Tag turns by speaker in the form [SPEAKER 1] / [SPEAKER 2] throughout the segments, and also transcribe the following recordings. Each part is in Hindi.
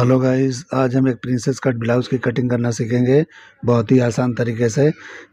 [SPEAKER 1] हेलो गाइस, आज हम एक प्रिंसेस कट ब्लाउज़ की कटिंग करना सीखेंगे बहुत ही आसान तरीके से।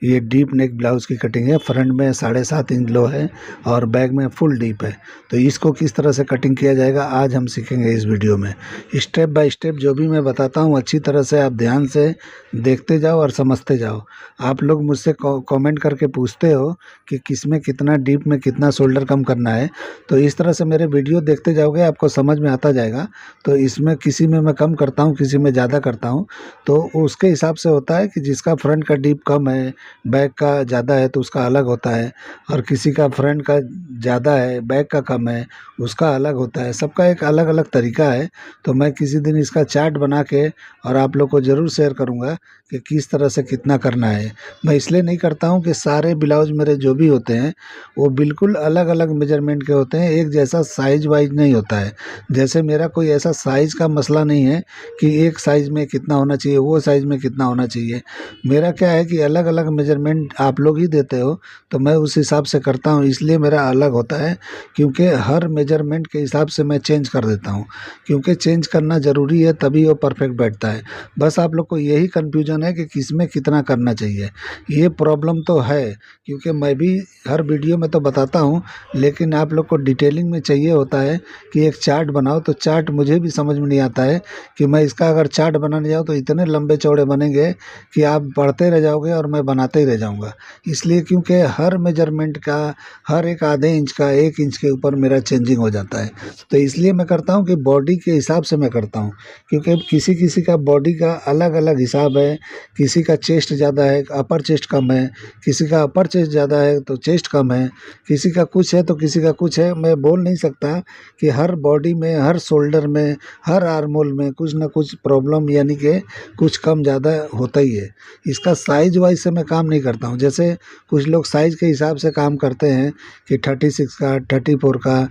[SPEAKER 1] ये डीप नेक ब्लाउज़ की कटिंग है। फ्रंट में 7.5 इंच लो है और बैक में फुल डीप है। तो इसको किस तरह से कटिंग किया जाएगा आज हम सीखेंगे इस वीडियो में। स्टेप बाय स्टेप जो भी मैं बताता हूँ अच्छी तरह से आप ध्यान से देखते जाओ और समझते जाओ। आप लोग मुझसे कमेंट करके पूछते हो कि किस में कितना डीप में कितना शोल्डर कम करना है, तो इस तरह से मेरे वीडियो देखते जाओगे आपको समझ में आता जाएगा। तो इसमें किसी में मैं कम करता हूँ, किसी में ज़्यादा करता हूँ, तो उसके हिसाब से होता है कि जिसका फ्रंट का डीप कम है, बैक का ज़्यादा है तो उसका अलग होता है, और किसी का फ्रंट का ज़्यादा है, बैक का कम है, उसका अलग होता है। सबका एक अलग अलग तरीका है। तो मैं किसी दिन इसका चार्ट बना के और आप लोग को ज़रूर शेयर करूँगा कि किस तरह से कितना करना है। मैं इसलिए नहीं करता हूँ कि सारे ब्लाउज मेरे जो भी होते हैं वो बिल्कुल अलग अलग मेजरमेंट के होते हैं, एक जैसा साइज वाइज नहीं होता है। जैसे मेरा कोई ऐसा साइज़ का मसला नहीं है कि एक साइज़ में कितना होना चाहिए, वो साइज़ में कितना होना चाहिए। मेरा क्या है कि अलग अलग मेजरमेंट आप लोग ही देते हो तो मैं उस हिसाब से करता हूँ, इसलिए मेरा अलग होता है। क्योंकि हर मेजरमेंट के हिसाब से मैं चेंज कर देता हूँ, क्योंकि चेंज करना ज़रूरी है, तभी वो परफेक्ट बैठता है। बस आप लोग को यही कन्फ्यूजन है कि किस में कितना करना चाहिए। ये प्रॉब्लम तो है, क्योंकि मैं भी हर वीडियो में तो बताता हूँ, लेकिन आप लोग को डिटेलिंग में चाहिए होता है कि एक चार्ट बनाओ। तो चार्ट मुझे भी समझ में नहीं आता है कि मैं इसका अगर चार्ट बनाने जाऊँ तो इतने लंबे चौड़े बनेंगे कि आप पढ़ते रह जाओगे और मैं बनाते ही रह जाऊँगा। इसलिए क्योंकि हर मेजरमेंट का, हर एक आधे इंच का, 1 इंच के ऊपर मेरा चेंजिंग हो जाता है। तो इसलिए मैं करता हूँ कि बॉडी के हिसाब से मैं करता हूँ, क्योंकि किसी किसी का बॉडी का अलग अलग हिसाब है। किसी का चेस्ट ज़्यादा है, अपर चेस्ट कम है, किसी का अपर चेस्ट ज़्यादा है तो चेस्ट कम है, किसी का कुछ है तो किसी का कुछ है। मैं बोल नहीं सकता कि हर बॉडी में, हर शोल्डर में, हर आर्म होल में कुछ ना कुछ प्रॉब्लम यानी कि कुछ कम ज़्यादा होता ही है। इसका साइज वाइज से मैं काम नहीं करता हूँ। जैसे कुछ लोग साइज़ के हिसाब से काम करते हैं कि 36 का, 34 का,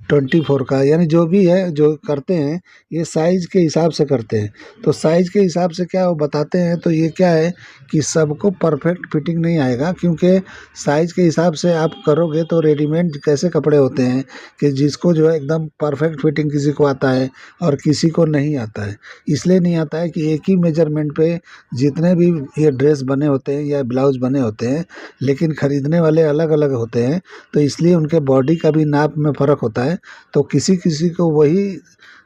[SPEAKER 1] 24 का, यानी जो भी है जो करते हैं ये साइज़ के हिसाब से करते हैं। तो साइज़ के हिसाब से क्या वो बताते हैं, तो ये क्या है कि सबको परफेक्ट फिटिंग नहीं आएगा। क्योंकि साइज़ के हिसाब से आप करोगे तो रेडीमेड कैसे कपड़े होते हैं कि जिसको जो है एकदम परफेक्ट फिटिंग किसी को आता है और किसी को नहीं आता है। इसलिए नहीं आता है कि एक ही मेजरमेंट पे जितने भी ये ड्रेस बने होते हैं या ब्लाउज बने होते हैं, लेकिन ख़रीदने वाले अलग अलग होते हैं, तो इसलिए उनके बॉडी का भी नाप में फ़र्क होता है। तो किसी किसी को वही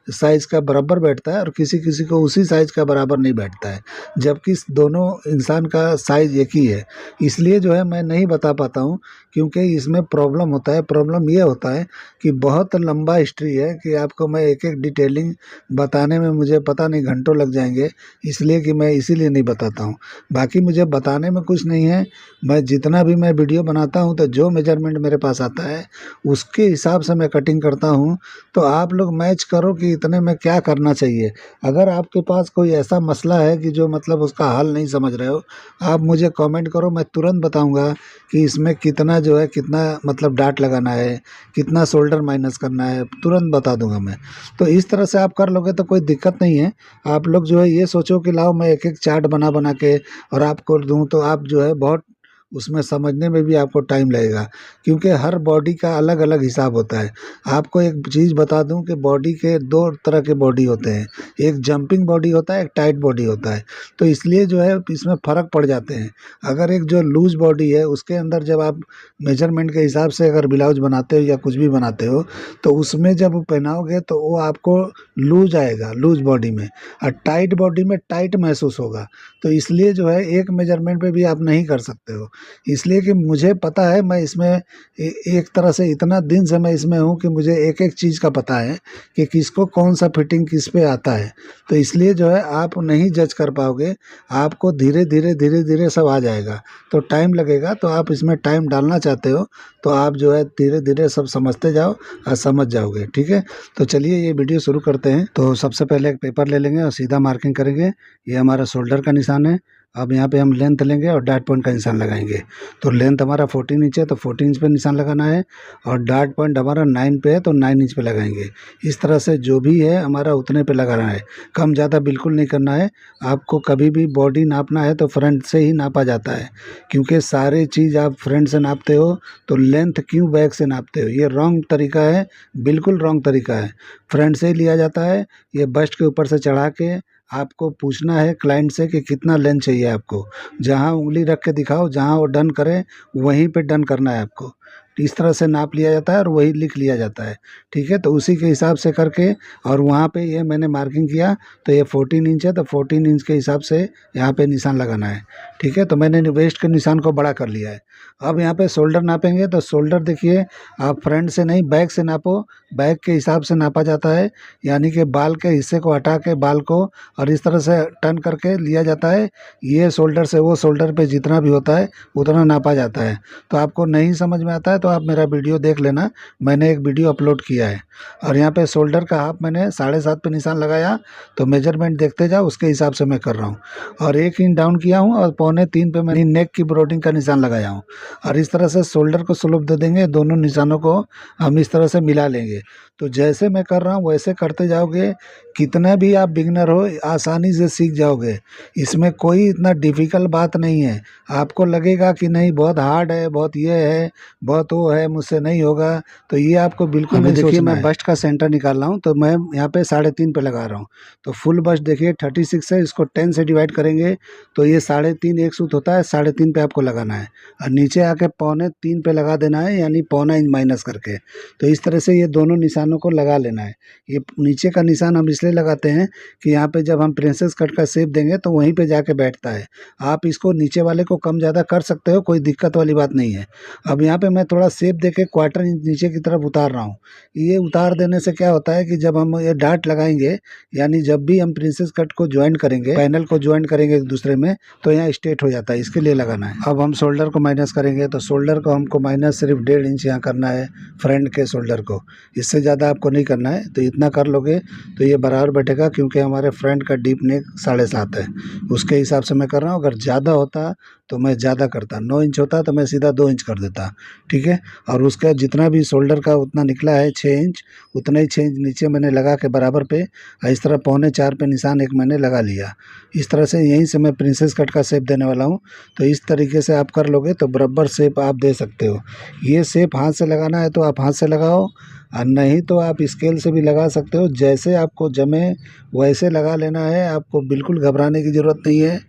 [SPEAKER 1] साइज़ का बराबर बैठता है और किसी किसी को उसी साइज़ का बराबर नहीं बैठता है, जबकि दोनों इंसान का साइज़ एक ही है। इसलिए जो है मैं नहीं बता पाता हूँ, क्योंकि इसमें प्रॉब्लम होता है। प्रॉब्लम ये होता है कि बहुत लंबा हिस्ट्री है कि आपको मैं एक एक डिटेलिंग बताने में मुझे पता नहीं घंटों लग जाएंगे, इसलिए कि मैं इसीलिए नहीं बताता हूँ। बाकी मुझे बताने में कुछ नहीं है। मैं जितना भी मैं वीडियो बनाता हूँ तो जो मेजरमेंट मेरे पास आता है उसके हिसाब से मैं कटिंग करता हूँ। तो आप लोग मैच करो कि इतने में क्या करना चाहिए। अगर आपके पास कोई ऐसा मसला है कि जो मतलब उसका हल नहीं समझ रहे हो, आप मुझे कमेंट करो, मैं तुरंत बताऊंगा कि इसमें कितना जो है, कितना मतलब डाट लगाना है, कितना शोल्डर माइनस करना है, तुरंत बता दूंगा मैं। तो इस तरह से आप कर लोगे तो कोई दिक्कत नहीं है। आप लोग जो है ये सोचो कि लाओ मैं एक एक चार्ट बना बना के और आपको दूँ, तो आप जो है बहुत उसमें समझने में भी आपको टाइम लगेगा, क्योंकि हर बॉडी का अलग अलग हिसाब होता है। आपको एक चीज़ बता दूं कि बॉडी के 2 तरह के बॉडी होते हैं, एक जंपिंग बॉडी होता है, एक टाइट बॉडी होता है। तो इसलिए जो है इसमें फ़र्क पड़ जाते हैं। अगर एक जो लूज़ बॉडी है उसके अंदर जब आप मेजरमेंट के हिसाब से अगर ब्लाउज बनाते हो या कुछ भी बनाते हो, तो उसमें जब पहनाओगे तो वो आपको लूज आएगा, लूज बॉडी में, और टाइट बॉडी में टाइट महसूस होगा। तो इसलिए जो है एक मेजरमेंट पे भी आप नहीं कर सकते हो। इसलिए कि मुझे पता है, मैं इसमें एक तरह से इतना दिन से मैं इसमें हूँ कि मुझे एक एक चीज़ का पता है कि किसको कौन सा फिटिंग किस पे आता है। तो इसलिए जो है आप नहीं जज कर पाओगे, आपको धीरे धीरे धीरे धीरे सब आ जाएगा। तो टाइम लगेगा, तो आप इसमें टाइम डालना चाहते हो तो आप जो है धीरे धीरे सब समझते जाओ और समझ जाओगे। ठीक है, तो चलिए ये वीडियो शुरू करते हैं। तो सबसे पहले एक पेपर ले लेंगे और सीधा मार्किंग करेंगे। ये हमारा शोल्डर का निशान है अब यहाँ पे हम लेंथ लेंगे और डॉट पॉइंट का निशान लगाएंगे। तो लेंथ हमारा 14 इंच है तो 14 इंच पे निशान लगाना है, और डॉट पॉइंट हमारा 9 पे है तो 9 इंच पे लगाएंगे। इस तरह से जो भी है हमारा उतने पे लगाना है, कम ज़्यादा बिल्कुल नहीं करना है। आपको कभी भी बॉडी नापना है तो फ्रंट से ही नापा जाता है, क्योंकि सारी चीज़ आप फ्रंट से नापते हो तो लेंथ क्यों बैक से नापते हो, ये रॉन्ग तरीका है, बिल्कुल रॉन्ग तरीका है। फ्रंट से ही लिया जाता है। ये बस्ट के ऊपर से चढ़ा के आपको पूछना है क्लाइंट से कि कितना लेंथ चाहिए आपको। जहाँ उंगली रख के दिखाओ, जहाँ वो डन करे वहीं पे डन करना है आपको। इस तरह से नाप लिया जाता है और वही लिख लिया जाता है। ठीक है, तो उसी के हिसाब से करके, और वहाँ पे ये मैंने मार्किंग किया तो ये 14 इंच है तो 14 इंच के हिसाब से यहाँ पे निशान लगाना है। ठीक है, तो मैंने वेस्ट के निशान को बड़ा कर लिया है। अब यहाँ पे शोल्डर नापेंगे तो शोल्डर देखिए, आप फ्रंट से नहीं बैक से नापो। बैक के हिसाब से नापा जाता है, यानी कि बाल के हिस्से को हटा के बाल को और इस तरह से टर्न करके लिया जाता है। ये शोल्डर से वो शोल्डर पे जितना भी होता है उतना नापा जाता है। तो आपको नहीं समझ में आता है तो आप मेरा वीडियो देख लेना, मैंने एक वीडियो अपलोड किया है। और यहाँ पे शोल्डर का हाफ मैंने 7.5 पे निशान लगाया, तो मेजरमेंट देखते जाओ, उसके हिसाब से मैं कर रहा हूँ। और 1 इंच डाउन किया हूँ और 2.25 पे मैंने नेक की ब्रोडिंग का निशान लगाया हूँ। और इस तरह से शोल्डर को स्लोप दे देंगे, दोनों निशानों को हम इस तरह से मिला लेंगे। तो जैसे मैं कर रहा हूँ वैसे करते जाओगे, कितना भी आप बिगनर हो आसानी से सीख जाओगे। इसमें कोई इतना डिफ़िकल्ट बात नहीं है। आपको लगेगा कि नहीं बहुत हार्ड है, बहुत ये है, बहुत वो है, मुझसे नहीं होगा, तो ये आपको बिल्कुल नहीं सोचना है। मैं बस्ट का सेंटर निकाल रहा हूँ तो मैं यहाँ पे 3.5 पे लगा रहा हूँ। तो फुल बस्ट देखिए 36 है, इसको 10 से डिवाइड करेंगे तो ये 3.5 एक सूत होता है, 3.5 पे आपको लगाना है। और नीचे आके 2.25 पे लगा देना है, यानी 0.25 इंच माइनस करके। तो इस तरह से ये दोनों निशानों को लगा लेना है। ये नीचे का निशान हम इसलिए लगाते हैं कि यहाँ पे जब हम प्रिंसेस कट का शेप देंगे तो वहीं पे जाके बैठता है। आप इसको नीचे वाले को कम ज़्यादा कर सकते हो, कोई दिक्कत वाली बात नहीं है। अब यहाँ पे मैं थोड़ा शेप देके 1/4 इंच नीचे की तरफ उतार रहा हूँ। ये उतार देने से क्या होता है कि जब हम ये डार्ट लगाएंगे, यानी जब भी हम प्रिंसेस कट को ज्वाइन करेंगे, पैनल को ज्वाइन करेंगे एक दूसरे में, तो यहाँ स्ट्रेट हो जाता है, इसके लिए लगाना है। अब हम शोल्डर को माइनस करेंगे तो शोल्डर को हमको माइनस सिर्फ 1.5 इंच यहाँ करना है, फ्रंट के शोल्डर को। इससे ज़्यादा आपको नहीं करना है। तो इतना कर लोगे तो ये बराबर बैठेगा, क्योंकि हमारे फ्रंट का डीप नेक 7.5 है, उसके हिसाब से मैं कर रहा हूँ। अगर ज़्यादा होता तो मैं ज़्यादा करता, 9 इंच होता तो मैं सीधा 2 इंच कर देता। ठीक है, और उसका जितना भी शोल्डर का उतना निकला है 6 इंच, उतना ही 6 इंच नीचे मैंने लगा के बराबर पे, इस तरह 3.25 पे निशान एक मैंने लगा लिया। इस तरह से यहीं से मैं प्रिंसेस कट का शेप देने वाला हूँ। तो इस तरीके से आप कर लोगे तो बराबर शेप आप दे सकते हो। ये शेप हाथ से लगाना है तो आप हाथ से लगाओ, और नहीं तो आप स्केल से भी लगा सकते हो। जैसे आपको जमे वैसे लगा लेना है, आपको बिल्कुल घबराने की ज़रूरत नहीं है।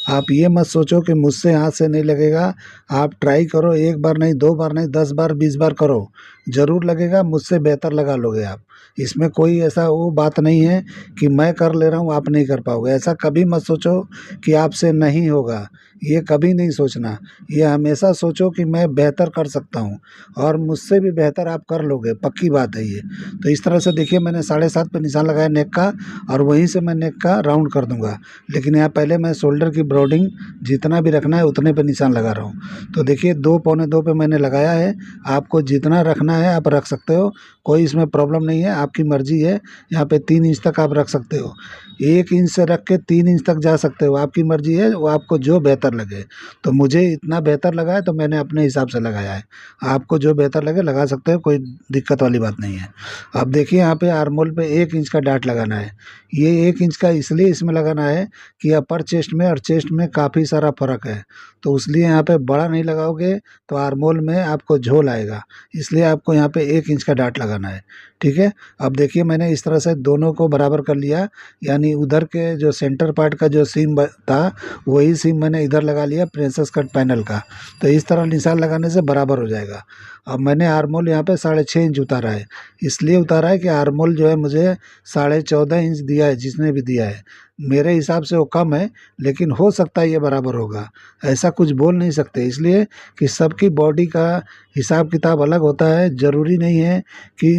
[SPEAKER 1] आप ये मत सोचो कि मुझसे हाथ से नहीं लगेगा। आप ट्राई करो, 1 बार नहीं, 2 बार नहीं, 10 बार 20 बार करो, ज़रूर लगेगा, मुझसे बेहतर लगा लोगे आप। इसमें कोई ऐसा वो बात नहीं है कि मैं कर ले रहा हूँ आप नहीं कर पाओगे, ऐसा कभी मत सोचो कि आपसे नहीं होगा। ये कभी नहीं सोचना, ये हमेशा सोचो कि मैं बेहतर कर सकता हूँ, और मुझसे भी बेहतर आप कर लोगे, पक्की बात है ये। तो इस तरह से देखिए मैंने 7.5 पे निशान लगाया नेक का, और वहीं से मैं नेक का राउंड कर दूंगा। लेकिन यहाँ पहले मैं शोल्डर की ब्रॉडिंग जितना भी रखना है उतने पे निशान लगा रहा हूँ। तो देखिए 2 पौने 2 पे मैंने लगाया है। आपको जितना रखना है आप रख सकते हो, कोई इसमें प्रॉब्लम नहीं है, आपकी मर्जी है। यहाँ पे 3 इंच तक आप रख सकते हो, 1 इंच से रख के 3 इंच तक जा सकते हो, आपकी मर्जी है, वो आपको जो बेहतर लगे। तो मुझे इतना बेहतर लगा है तो मैंने अपने हिसाब से लगाया है। आपको जो बेहतर लगे लगा सकते हो, कोई दिक्कत वाली बात नहीं है। अब देखिए यहाँ पे आर्मोल पे 1 इंच का डाट लगाना है। ये 1 इंच का इसलिए इसमें लगाना है कि अपर चेस्ट में और चेस्ट में काफ़ी सारा फ़र्क है, तो इसलिए यहाँ पे बड़ा नहीं लगाओगे तो आर्मोल में आपको झोल आएगा, इसलिए आपको यहाँ पे 1 इंच का डाट लगाना है। ठीक है, अब देखिए मैंने इस तरह से दोनों को बराबर कर लिया, यानी उधर के जो सेंटर पार्ट का जो सीम था वही सीम मैंने इधर लगा लिया प्रिंसेस कट पैनल का। तो इस तरह निशान लगाने से बराबर हो जाएगा। अब मैंने आर्मोल यहाँ पे 6.5 इंच उतारा है, इसलिए उतारा है कि आर्मोल जो है मुझे 14.5 इंच दिया है, जिसने भी दिया है मेरे हिसाब से वो कम है, लेकिन हो सकता है ये बराबर होगा, ऐसा कुछ बोल नहीं सकते, इसलिए कि सबकी बॉडी का हिसाब किताब अलग होता है। ज़रूरी नहीं है कि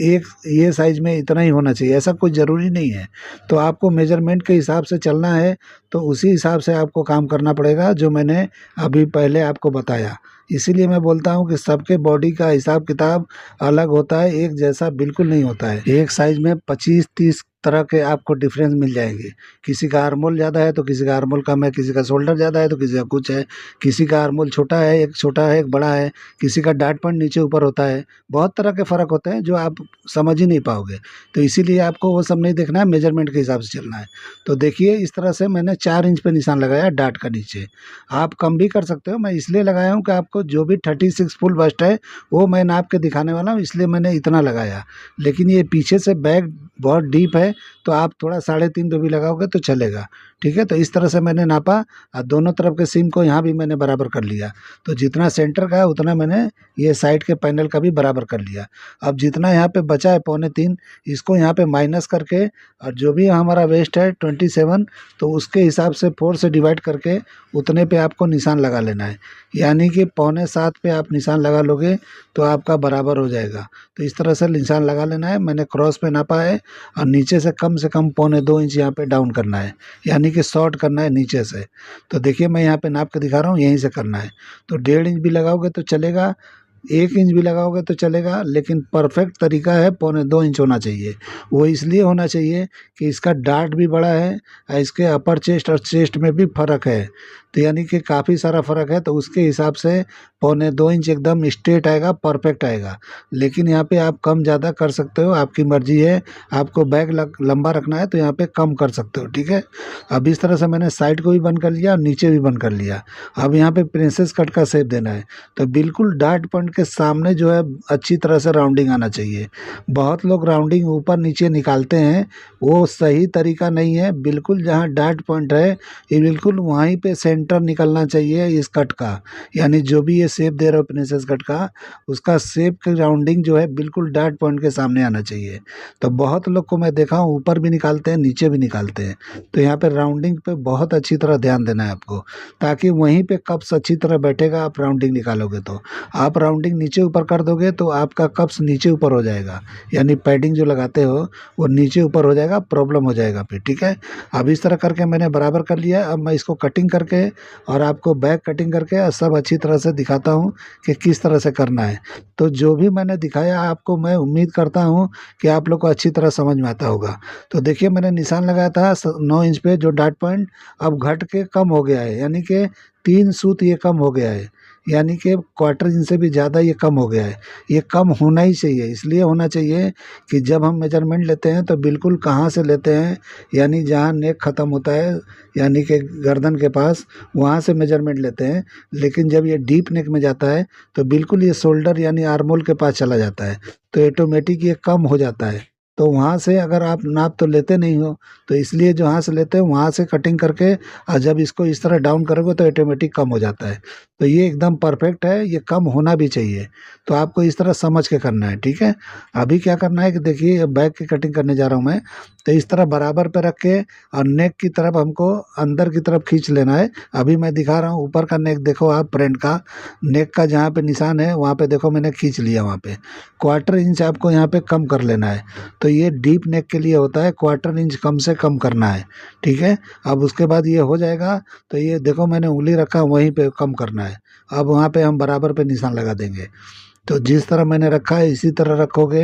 [SPEAKER 1] एक ये साइज़ में इतना ही होना चाहिए, ऐसा कुछ ज़रूरी नहीं है। तो आपको मेजरमेंट के हिसाब से चलना है, तो उसी हिसाब से आपको काम करना पड़ेगा जो मैंने अभी पहले आपको बताया। इसीलिए मैं बोलता हूँ कि सबके बॉडी का हिसाब किताब अलग होता है, एक जैसा बिल्कुल नहीं होता है। एक साइज़ में 25-30 तरह के आपको डिफरेंस मिल जाएंगे। किसी का आर्म होल ज़्यादा है तो किसी का आर्म होल कम है, किसी का शोल्डर ज़्यादा है तो किसी का कुछ है, किसी का आर्म होल छोटा है, एक छोटा है एक बड़ा है, किसी का डार्ट पॉइंट नीचे ऊपर होता है। बहुत तरह के फ़र्क होते हैं जो आप समझ ही नहीं पाओगे। तो इसीलिए आपको वो सब नहीं देखना है, मेजरमेंट के हिसाब से चलना है। तो देखिए इस तरह से मैंने 4 इंच पे निशान लगाया डार्ट का नीचे। आप कम भी कर सकते हो, मैं इसलिए लगाया हूँ कि आपको जो भी 36 फुल बस्ट है वो मैं नाप के दिखाने वाला हूँ, इसलिए मैंने इतना लगाया। लेकिन ये पीछे से बैक बहुत डीप है तो आप थोड़ा 3.5 पे भी लगाओगे तो चलेगा। ठीक है, तो इस तरह से मैंने नापा और दोनों तरफ के सीम को यहाँ भी मैंने बराबर कर लिया। तो जितना सेंटर का है उतना मैंने ये साइड के पैनल का भी बराबर कर लिया। अब जितना यहाँ पे बचा है 3.25, इसको यहाँ पे माइनस करके और जो भी हमारा वेस्ट है 27, तो उसके हिसाब से 4 से डिवाइड करके उतने पे आपको निशान लगा लेना है। यानी कि 6.25 पे आप निशान लगा लोगे तो आपका बराबर हो जाएगा। तो इस तरह से निशान लगा लेना है। मैंने क्रॉस पे नापा है और नीचे से कम 2.25 इंच यहाँ पे डाउन करना है, यानी कि शॉर्ट करना है नीचे से। तो देखिए मैं यहाँ पे नाप के दिखा रहा हूँ, यहीं से करना है। तो 1.5 इंच भी लगाओगे तो चलेगा, 1 इंच भी लगाओगे तो चलेगा, लेकिन परफेक्ट तरीका है 2.25 इंच होना चाहिए। वो इसलिए होना चाहिए कि इसका डार्ट भी बड़ा है और इसके अपर चेस्ट और चेस्ट में भी फ़र्क है, तो यानी कि काफ़ी सारा फ़र्क है। तो उसके हिसाब से 2.25 इंच एकदम स्ट्रेट आएगा, परफेक्ट आएगा। लेकिन यहाँ पे आप कम ज़्यादा कर सकते हो, आपकी मर्ज़ी है। आपको बैग लंबा रखना है तो यहाँ पे कम कर सकते हो। ठीक है, अब इस तरह से मैंने साइड को भी बंद कर लिया और नीचे भी बंद कर लिया। अब यहाँ पे प्रिंसेस कट का शेप देना है, तो बिल्कुल डार्ट पॉइंट के सामने जो है अच्छी तरह से राउंडिंग आना चाहिए। बहुत लोग राउंडिंग ऊपर नीचे निकालते हैं, वो सही तरीका नहीं है। बिल्कुल जहाँ डार्ट पॉइंट है ये बिल्कुल वहीं पे सेंटर निकलना चाहिए इस कट का। यानी जो भी ये शेप दे रहे हो प्रिंसेस कट का, उसका शेप की राउंडिंग जो है बिल्कुल डार्ट पॉइंट के सामने आना चाहिए। तो बहुत लोग को मैं देखा हूँ ऊपर भी निकालते हैं नीचे भी निकालते हैं। तो यहाँ पे राउंडिंग पे बहुत अच्छी तरह ध्यान देना है आपको, ताकि वहीं पे कप्स अच्छी तरह बैठेगा। आप राउंडिंग निकालोगे तो आप राउंडिंग नीचे ऊपर कर दोगे तो आपका कप्स नीचे ऊपर हो जाएगा, यानी पैडिंग जो लगाते हो वो नीचे ऊपर हो जाएगा, प्रॉब्लम हो जाएगा फिर। ठीक है, अब इस तरह करके मैंने बराबर कर लिया। अब मैं इसको कटिंग करके और आपको बैक कटिंग करके और सब अच्छी तरह से दिखाता हूँ कि किस तरह से करना है। तो जो भी मैंने दिखाया आपको, मैं उम्मीद करता हूँ कि आप लोग को अच्छी तरह समझ में आता होगा। तो देखिए मैंने निशान लगाया था 9 इंच पे जो डार्ट पॉइंट, अब घट के कम हो गया है, यानी कि 3 सूत ये कम हो गया है, यानी कि 1/4 इंच से भी ज़्यादा ये कम हो गया है। ये कम होना ही चाहिए, इसलिए होना चाहिए कि जब हम मेजरमेंट लेते हैं तो बिल्कुल कहाँ से लेते हैं, यानी जहाँ नेक ख़त्म होता है यानी कि गर्दन के पास, वहाँ से मेजरमेंट लेते हैं। लेकिन जब ये डीप नेक में जाता है तो बिल्कुल ये शोल्डर यानी आर्म होल के पास चला जाता है, तो ऑटोमेटिक ये कम हो जाता है। तो वहाँ से अगर आप नाप तो लेते नहीं हो, तो इसलिए जहाँ से लेते हो वहाँ से कटिंग करके और जब इसको इस तरह डाउन करोगे तो ऑटोमेटिक कम हो जाता है। तो ये एकदम परफेक्ट है, ये कम होना भी चाहिए। तो आपको इस तरह समझ के करना है। ठीक है, अभी क्या करना है कि देखिए बैक की कटिंग करने जा रहा हूँ मैं। तो इस तरह बराबर पे रख के और नेक की तरफ हमको अंदर की तरफ खींच लेना है। अभी मैं दिखा रहा हूँ ऊपर का नेक, देखो आप फ्रंट का नेक का जहाँ पे निशान है वहाँ पे देखो मैंने खींच लिया। वहाँ पे 1/4 इंच आपको यहाँ पे कम कर लेना है। तो ये डीप नेक के लिए होता है, 1/4 इंच कम से कम करना है। ठीक है, अब उसके बाद ये हो जाएगा। तो ये देखो मैंने उंगली रखा वहीं पे कम करना है। अब वहाँ पे हम बराबर पे निशान लगा देंगे। तो जिस तरह मैंने रखा है इसी तरह रखोगे,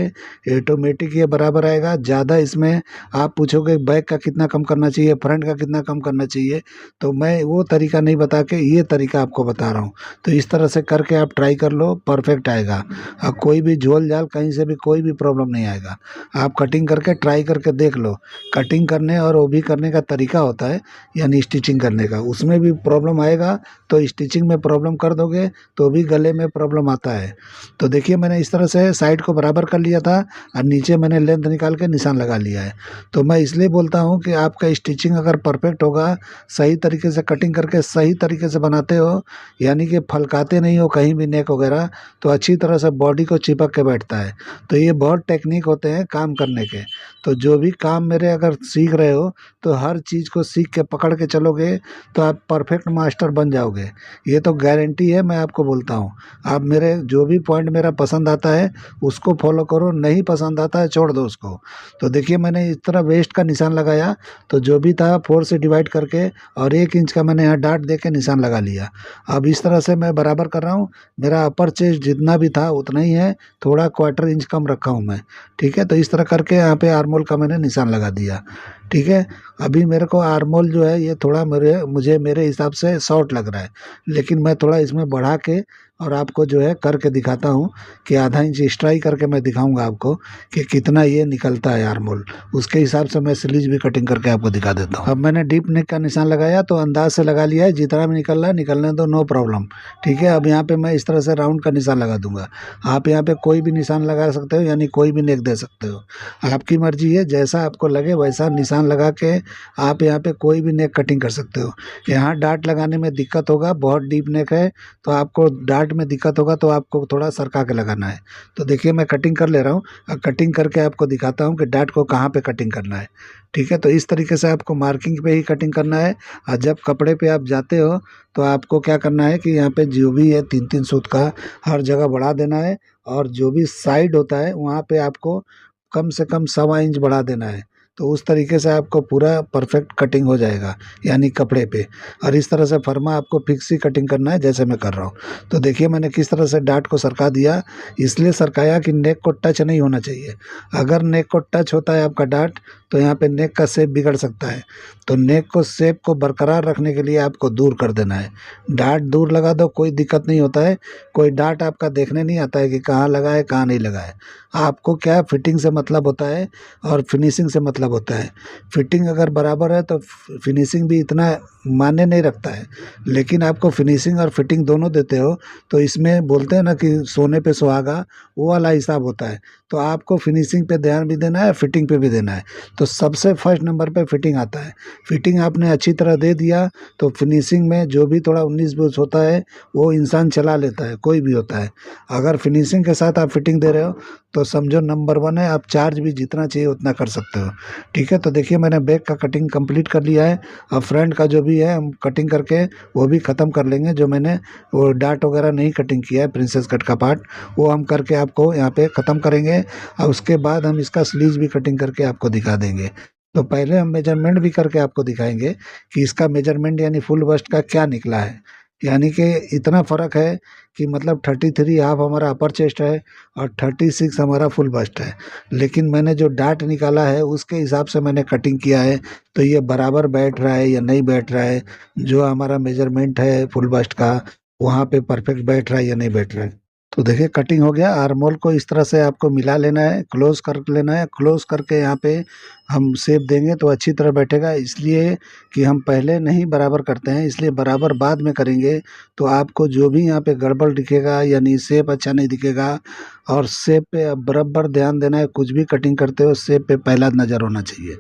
[SPEAKER 1] ऑटोमेटिक ये बराबर आएगा। ज़्यादा इसमें आप पूछोगे बैक का कितना कम करना चाहिए, फ्रंट का कितना कम करना चाहिए, तो मैं वो तरीका नहीं बता के ये तरीका आपको बता रहा हूँ। तो इस तरह से करके आप ट्राई कर लो, परफेक्ट आएगा। और कोई भी झोल झाल कहीं से भी कोई भी प्रॉब्लम नहीं आएगा। आप कटिंग करके ट्राई करके देख लो। कटिंग करने और वो भी करने का तरीका होता है, यानी स्टिचिंग करने का, उसमें भी प्रॉब्लम आएगा। तो स्टिचिंग में प्रॉब्लम कर दोगे तो भी गले में प्रॉब्लम आता है। तो देखिए मैंने इस तरह से साइड को बराबर कर लिया था और नीचे मैंने लेंथ निकाल के निशान लगा लिया है। तो मैं इसलिए बोलता हूँ कि आपका स्टिचिंग अगर परफेक्ट होगा, सही तरीके से कटिंग करके सही तरीके से बनाते हो, यानी कि फलकाते नहीं हो कहीं भी नेक वगैरह, तो अच्छी तरह से बॉडी को चिपक के बैठता है। तो ये बहुत टेक्निक होते हैं काम करने के। तो जो भी काम मेरे अगर सीख रहे हो तो हर चीज़ को सीख के पकड़ के चलोगे तो आप परफेक्ट मास्टर बन जाओगे। ये तो गारंटी है, मैं आपको बोलता हूँ। आप मेरे जो भी पॉइंट मेजरमेंट मेरा पसंद आता है उसको फॉलो करो, नहीं पसंद आता है छोड़ दो उसको। तो देखिए मैंने इस तरह वेस्ट का निशान लगाया, तो जो भी था 4 से डिवाइड करके और 1 इंच का मैंने यहाँ डाट दे के निशान लगा लिया। अब इस तरह से मैं बराबर कर रहा हूँ, मेरा अपर चेस्ट जितना भी था उतना ही है, थोड़ा क्वार्टर इंच कम रखा हूँ मैं। ठीक है, तो इस तरह करके यहाँ पे आर्मोल का मैंने निशान लगा दिया। ठीक है, अभी मेरे को आर्मोल जो है ये थोड़ा मेरे हिसाब से शॉर्ट लग रहा है, लेकिन मैं थोड़ा इसमें बढ़ा के और आपको जो है करके दिखाता हूँ कि आधा इंच एक्स्ट्रा ही करके मैं दिखाऊंगा आपको कि कितना ये निकलता है आर्मोल। उसके हिसाब से मैं स्लीज भी कटिंग करके आपको दिखा देता हूँ। अब मैंने डीप नेक का निशान लगाया तो अंदाज से लगा लिया है, जितना भी निकल रहा है निकलने दो, नो प्रॉब्लम। ठीक है, अब यहाँ पे मैं इस तरह से राउंड का निशान लगा दूंगा। आप यहाँ पे कोई भी निशान लगा सकते हो, यानी कोई भी नेक दे सकते हो, आपकी मर्जी है, जैसा आपको लगे वैसा निशान लगा के आप यहाँ पे कोई भी नेक कटिंग कर सकते हो। यहाँ डाट लगाने में दिक्कत होगा, बहुत डीप नेक है तो आपको डाट में दिक्कत होगा, तो आपको थोड़ा सरका के लगाना है। तो देखिए मैं कटिंग कर ले रहा हूँ और कटिंग करके आपको दिखाता हूँ कि डाट को कहाँ पे कटिंग करना है। ठीक है, तो इस तरीके से आपको मार्किंग पे ही कटिंग करना है। और जब कपड़े पे आप जाते हो तो आपको क्या करना है कि यहाँ पे जो भी है 3-3 सूत का हर जगह बढ़ा देना है, और जो भी साइड होता है वहाँ पे आपको कम से कम 1.25 इंच बढ़ा देना है। तो उस तरीके से आपको पूरा परफेक्ट कटिंग हो जाएगा, यानी कपड़े पे। और इस तरह से फर्मा आपको फिक्स ही कटिंग करना है जैसे मैं कर रहा हूँ। तो देखिए मैंने किस तरह से डाट को सरका दिया, इसलिए सरकाया कि नेक को टच नहीं होना चाहिए। अगर नेक को टच होता है आपका डाट तो यहाँ पे नेक का शेप बिगड़ सकता है। तो नेक को शेप को बरकरार रखने के लिए आपको दूर कर देना है। डाट दूर लगा दो, कोई दिक्कत नहीं होता है। कोई डाट आपका देखने नहीं आता है कि कहाँ लगा है कहाँ नहीं लगा है। आपको क्या फिटिंग से मतलब होता है और फिनिशिंग से मतलब होता है। फिटिंग अगर बराबर है तो फिनिशिंग भी इतना मायने नहीं रखता है, लेकिन आपको फिनिशिंग और फिटिंग दोनों देते हो तो इसमें बोलते हैं ना कि सोने पे सुहागा, वो वाला हिसाब होता है। तो आपको फिनिशिंग पे ध्यान भी देना है, फिटिंग पे भी देना है। तो सबसे फर्स्ट नंबर पे फिटिंग आता है। फिटिंग आपने अच्छी तरह दे दिया तो फिनिशिंग में जो भी थोड़ा 19-20 होता है वो इंसान चला लेता है, कोई भी होता है। अगर फिनिशिंग के साथ आप फिटिंग दे रहे हो तो समझो नंबर 1 है, आप चार्ज भी जितना चाहिए उतना कर सकते हो। ठीक है, तो देखिए मैंने बैक का कटिंग कंप्लीट कर लिया है। अब फ्रंट का जो भी है हम कटिंग करके वो भी ख़त्म कर लेंगे। जो मैंने वो डाट वगैरह नहीं कटिंग किया है, प्रिंसेस कट का पार्ट, वो हम करके आपको यहाँ पे ख़त्म करेंगे। और उसके बाद हम इसका स्लीव भी कटिंग करके आपको दिखा देंगे। तो पहले हम मेजरमेंट भी करके आपको दिखाएंगे कि इसका मेजरमेंट यानी फुल बस्ट का क्या निकला है। यानी कि इतना फ़र्क है कि मतलब 33 हाफ हमारा अपर चेस्ट है और 36 हमारा फुल बस्ट है। लेकिन मैंने जो डाट निकाला है उसके हिसाब से मैंने कटिंग किया है, तो ये बराबर बैठ रहा है या नहीं बैठ रहा है। जो हमारा मेजरमेंट है फुल बस्ट का वहाँ पे परफेक्ट बैठ रहा है या नहीं बैठ रहा है। तो देखिए कटिंग हो गया। आर्मोल को इस तरह से आपको मिला लेना है, क्लोज कर लेना है। क्लोज करके यहाँ पे हम शेप देंगे तो अच्छी तरह बैठेगा, इसलिए कि हम पहले नहीं बराबर करते हैं, इसलिए बराबर बाद में करेंगे। तो आपको जो भी यहाँ पे गड़बड़ दिखेगा यानी शेप अच्छा नहीं दिखेगा। और शेप पे अब बराबर ध्यान देना है, कुछ भी कटिंग करते हो शेप पे पहला नज़र होना चाहिए।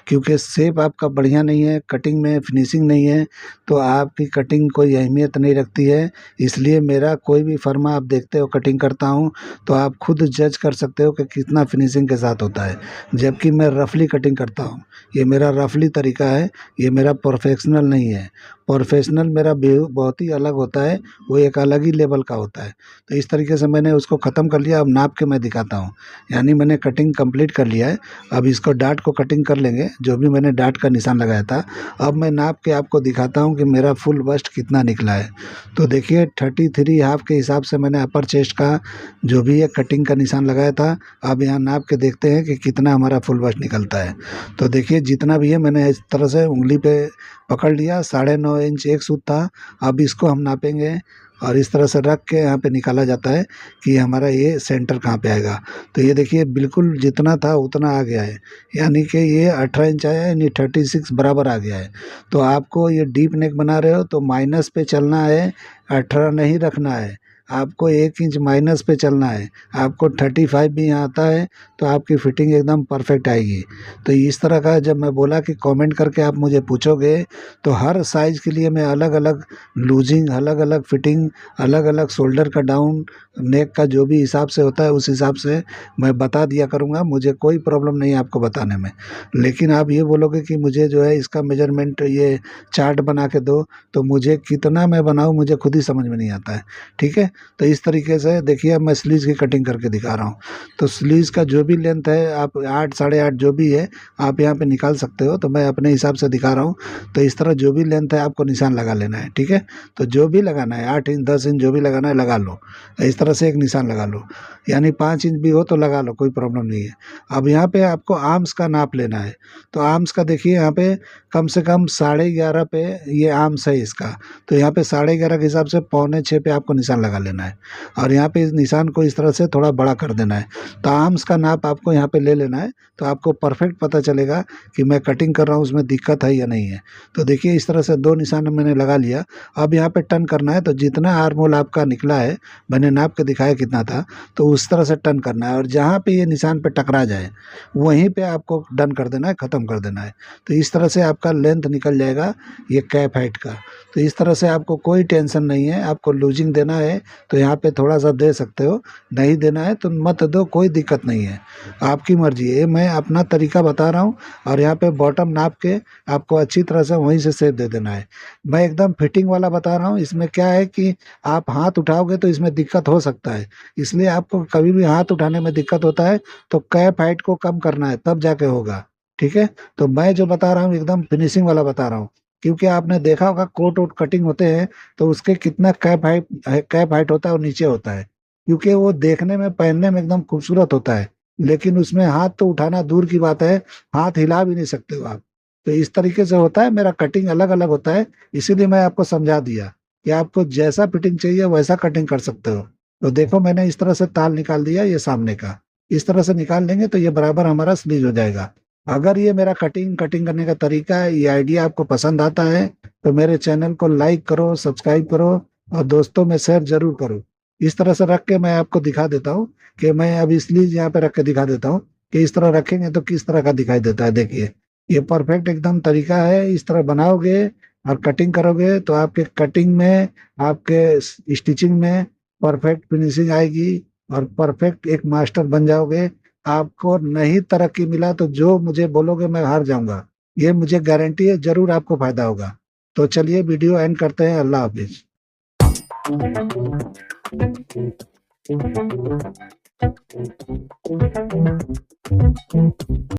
[SPEAKER 1] क्योंकि शेप आपका बढ़िया नहीं है, कटिंग में फिनिशिंग नहीं है, तो आपकी कटिंग कोई अहमियत नहीं रखती है। इसलिए मेरा कोई भी फर्मा आप देखते हो कटिंग करता हूँ तो आप खुद जज कर सकते हो कि कितना फिनिशिंग के साथ होता है। जबकि मैं रफली कटिंग करता हूँ, ये मेरा रफली तरीका है, ये मेरा प्रोफेशनल नहीं है। प्रोफेशनल मेरा बहुत ही अलग होता है, वो एक अलग ही लेवल का होता है। तो इस तरीके से मैंने उसको ख़त्म कर लिया। अब नाप के मैं दिखाता हूँ, यानी मैंने कटिंग कंप्लीट कर लिया है। अब इसको डाट को कटिंग कर लेंगे, जो भी मैंने डाट का निशान लगाया था। अब मैं नाप के आपको दिखाता हूँ कि मेरा फुल बस्ट कितना निकला है। तो देखिए 33 हाफ के हिसाब से मैंने अपर चेस्ट का जो भी है कटिंग का निशान लगाया था। अब यहाँ नाप के देखते हैं कि कितना हमारा फुल बस्ट निकलता है। तो देखिए जितना भी है मैंने इस तरह से उंगली पे पकड़ लिया, 9.5 इंच एक सूत था। अब इसको हम नापेंगे और इस तरह से रख के यहाँ पे निकाला जाता है कि हमारा ये सेंटर कहाँ पे आएगा। तो ये देखिए बिल्कुल जितना था उतना आ गया है, यानी कि ये 18 इंच आया है, यानी 36 बराबर आ गया है। तो आपको ये डीप नेक बना रहे हो तो माइनस पे चलना है, 18 नहीं रखना है। आपको 1 इंच माइनस पे चलना है। आपको 35 भी यहाँ आता है तो आपकी फिटिंग एकदम परफेक्ट आएगी। तो इस तरह का जब मैं बोला कि कमेंट करके आप मुझे पूछोगे तो हर साइज़ के लिए मैं अलग अलग लूजिंग, अलग अलग फिटिंग, अलग अलग शोल्डर का डाउन, नेक का जो भी हिसाब से होता है उस हिसाब से मैं बता दिया करूँगा। मुझे कोई प्रॉब्लम नहीं है आपको बताने में। लेकिन आप ये बोलोगे कि मुझे जो है इसका मेजरमेंट ये चार्ट बना के दो, तो मुझे कितना मैं बनाऊँ मुझे खुद ही समझ में नहीं आता है। ठीक है, तो इस तरीके से देखिए अब मैं स्लीव्स की कटिंग करके दिखा रहा हूँ। तो स्लीव्स का जो भी लेंथ है आप 8 साढ़े 8 जो भी है आप यहाँ पे निकाल सकते हो, तो मैं अपने हिसाब से दिखा रहा हूँ। तो इस तरह जो भी लेंथ है आपको निशान लगा लेना है, ठीक है। तो जो भी लगाना है 8 इंच 10 इंच जो भी लगाना है लगा लो, इस तरह से एक निशान लगा लो, यानी 5 इंच भी हो तो लगा लो, कोई प्रॉब्लम नहीं है। अब यहाँ पे आपको आर्म्स का नाप लेना है। तो आर्म्स का देखिए यहाँ पे कम से कम 11.5 पे ये आर्म्स है इसका। तो यहाँ पे 11.5 के हिसाब से 5.25 पे आपको निशान लगा लेना है, और यहाँ पे इस निशान को इस तरह से थोड़ा बड़ा कर देना है। तो आर्म्स का नाप आपको यहाँ पे ले लेना है, तो आपको परफेक्ट पता चलेगा कि मैं कटिंग कर रहा हूँ उसमें दिक्कत है या नहीं है। तो देखिए इस तरह से 2 निशान मैंने लगा लिया। अब यहाँ पे टर्न करना है, तो जितना आर्म होल आपका निकला है मैंने नाप के दिखाया कितना था, तो उस तरह से टर्न करना है, और जहाँ पे ये निशान पे टकरा जाए वहीं पे आपको डन कर देना है, ख़त्म कर देना है। तो इस तरह से आपका लेंथ निकल जाएगा ये कैप हाइट का। तो इस तरह से आपको कोई टेंशन नहीं है। आपको लूजिंग देना है तो यहाँ पे थोड़ा सा दे सकते हो, नहीं देना है तो मत दो, कोई दिक्कत नहीं है, आपकी मर्जी है। ये मैं अपना तरीका बता रहा हूँ, और यहाँ पे बॉटम नाप के आपको अच्छी तरह से वहीं से शेप दे देना है। मैं एकदम फिटिंग वाला बता रहा हूँ। इसमें क्या है कि आप हाथ उठाओगे तो इसमें दिक्कत हो सकता है, इसलिए आपको कभी भी हाथ उठाने में दिक्कत होता है तो कैप हाइट को कम करना है, तब जाके होगा, ठीक है। तो मैं जो बता रहा हूँ एकदम फिनिशिंग वाला बता रहा हूँ, क्योंकि आपने देखा होगा कोट वोट कटिंग होते हैं तो उसके कितना कैप हाइट होता है और नीचे होता है, क्योंकि वो देखने में पहनने में एकदम खूबसूरत होता है, लेकिन उसमें हाथ तो उठाना दूर की बात है, हाथ हिला भी नहीं सकते हो आप। तो इस तरीके से होता है, मेरा कटिंग अलग अलग होता है, इसीलिए मैं आपको समझा दिया कि आपको जैसा फिटिंग चाहिए वैसा कटिंग कर सकते हो। तो देखो मैंने इस तरह से ताल निकाल दिया ये सामने का, इस तरह से निकाल लेंगे तो ये बराबर हमारा स्लीव हो जाएगा। अगर ये मेरा कटिंग करने का तरीका है, ये आइडिया आपको पसंद आता है, तो मेरे चैनल को लाइक करो, सब्सक्राइब करो, और दोस्तों में शेयर जरूर करो। इस तरह से रख के मैं आपको दिखा देता हूँ कि मैं अब इसलिए यहाँ पे रख के दिखा देता हूँ कि इस तरह रखेंगे तो किस तरह का दिखाई देता है। देखिए ये परफेक्ट एकदम तरीका है, इस तरह बनाओगे और कटिंग करोगे तो आपके कटिंग में, आपके स्टिचिंग में परफेक्ट फिनिशिंग आएगी, और परफेक्ट एक मास्टर बन जाओगे। आपको नहीं तरक्की मिला तो जो मुझे बोलोगे मैं हार जाऊंगा, ये मुझे गारंटी है, जरूर आपको फायदा होगा। तो चलिए वीडियो एंड करते हैं, अल्लाह हाफिज।